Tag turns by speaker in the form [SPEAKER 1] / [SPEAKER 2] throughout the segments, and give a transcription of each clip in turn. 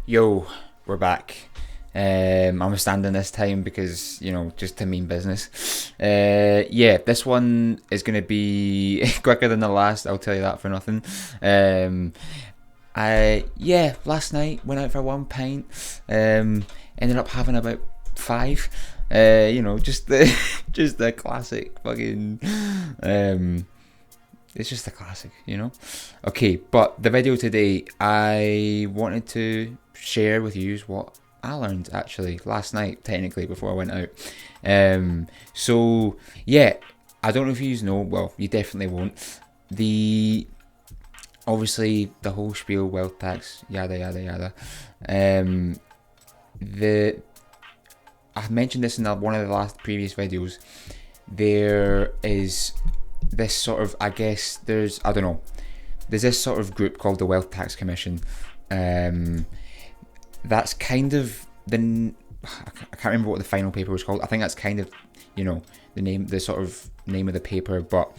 [SPEAKER 1] Yo, we're back. I'm standing this time because, just to mean business. Yeah, this one is going to be quicker than the last, I'll tell you that for nothing. Last night went out for one pint, ended up having about five. Just the just the classic fucking it's just a classic. Okay, but the video today, I wanted to share with you what I learned actually last night, technically, before I went out. So yeah, I don't know if you know, well, you definitely won't. Obviously the whole spiel, wealth tax, yada yada yada. I mentioned this in one of the last previous videos. There is this sort of, there's this sort of group called the Wealth Tax Commission. That's kind of I can't remember what the final paper was called. I think that's kind of, the sort of name of the paper. But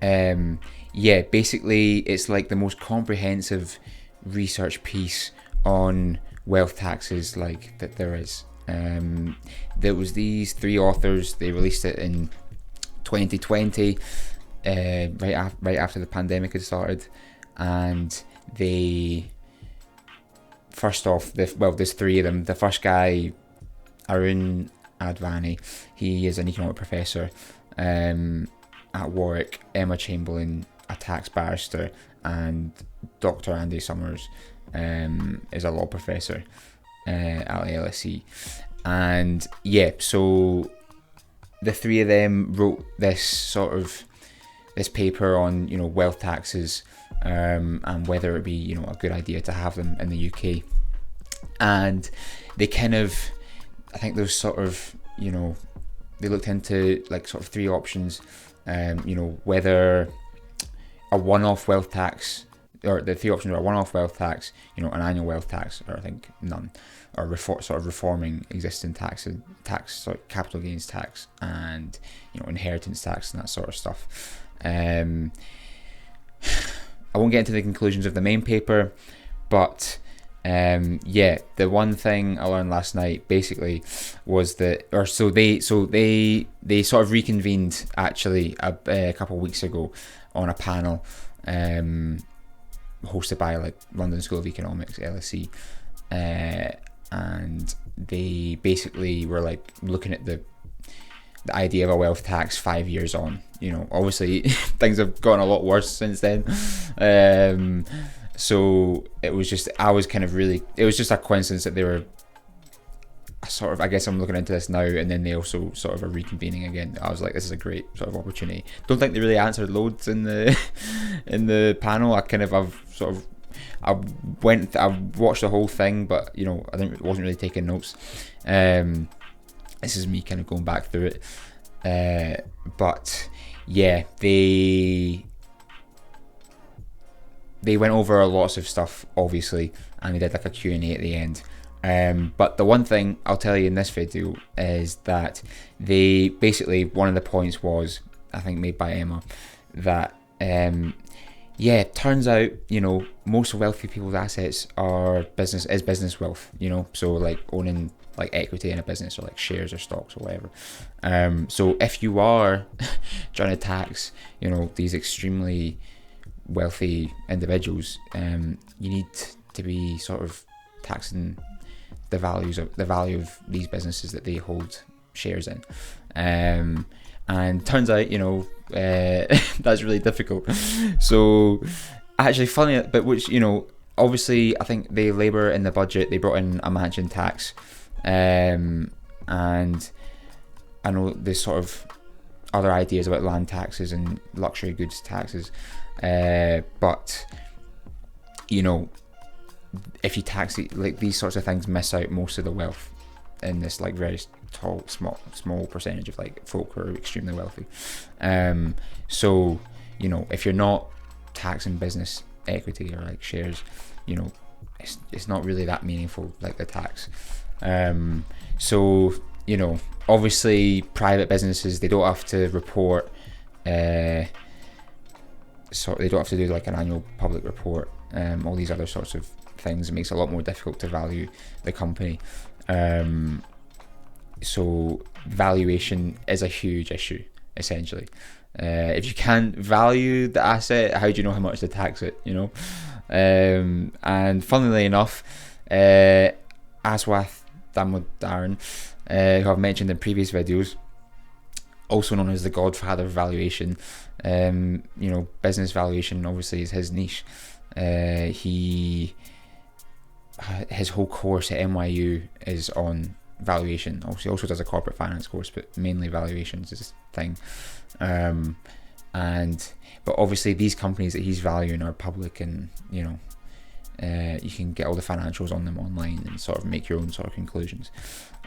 [SPEAKER 1] basically it's like the most comprehensive research piece on wealth taxes like that there is. There was these three authors. They released it in 2020, right after the pandemic had started, and there's three of them. The first guy, Arun Advani, he is an economic professor at Warwick. Emma Chamberlain, a tax barrister, and Dr. Andy Summers is a law professor at LSE. And so the three of them wrote this paper on wealth taxes, and whether it be a good idea to have them in the UK. And they I think there's they looked into three options, whether a one-off wealth tax, or the three options are a one-off wealth tax, an annual wealth tax, or I think none, or reforming existing tax, capital gains tax, and inheritance tax and that sort of stuff. I won't get into the conclusions of the main paper, but the one thing I learned last night basically was that, they sort of reconvened actually a couple of weeks ago on a panel hosted by London School of Economics, LSE, and they basically were looking at the idea of a wealth tax 5 years on. Obviously things have gotten a lot worse since then. So it was just a coincidence that they were I'm looking into this now, and then they also sort of are reconvening again. I was like, this is a great sort of opportunity. Don't think they really answered loads in the panel. I watched the whole thing, but wasn't really taking notes. This is me kind of going back through it. But yeah, they went over lots of stuff, obviously, and they did a Q&A at the end. But the one thing I'll tell you in this video is that they basically, one of the points was, I think made by Emma, that it turns out most wealthy people's assets are business wealth. So owning equity in a business, or shares or stocks or whatever. So if you are trying to tax these extremely wealthy individuals, you need to be sort of taxing the value of these businesses that they hold shares in. And turns out that's really difficult. So actually funny, but which obviously I think Labour in the budget, they brought in a mansion tax, and I know there's sort of other ideas about land taxes and luxury goods taxes, but if you tax it, these sorts of things miss out most of the wealth in this very small percentage of folk who are extremely wealthy. So if you're not taxing business equity or shares, it's not really that meaningful, the tax. So obviously private businesses, they don't have to report, they don't have to do an annual public report, all these other sorts of things. It makes it a lot more difficult to value the company. So valuation is a huge issue, essentially. If you can't value the asset, how do you know how much to tax it, you know? And funnily enough, Aswath Damodaran, who I've mentioned in previous videos, also known as the godfather of valuation, business valuation obviously is his niche. His whole course at NYU is on valuation. He also does a corporate finance course, but mainly valuations is his thing. But obviously these companies that he's valuing are public, and you can get all the financials on them online and sort of make your own sort of conclusions.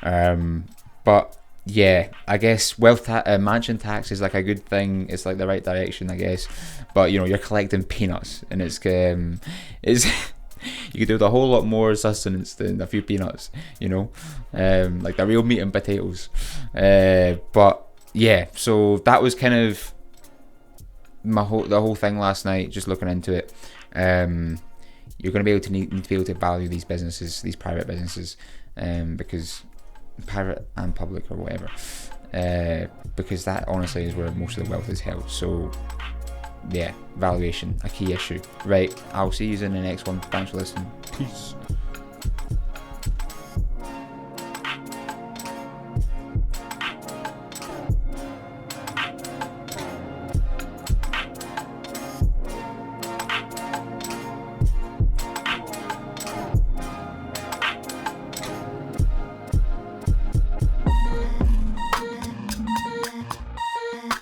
[SPEAKER 1] But yeah, I guess mansion tax is like a good thing. It's like the right direction, I guess. But you're collecting peanuts, and it's you could do with a whole lot more sustenance than a few peanuts, like the real meat and potatoes. But yeah, so that was kind of the whole thing last night, just looking into it. You're going to be able to need to be able to value these businesses, these private businesses, because private and public or whatever, because that honestly is where most of the wealth is held. So yeah, valuation, a key issue. Right, I'll see you in the next one. Thanks for listening. Peace.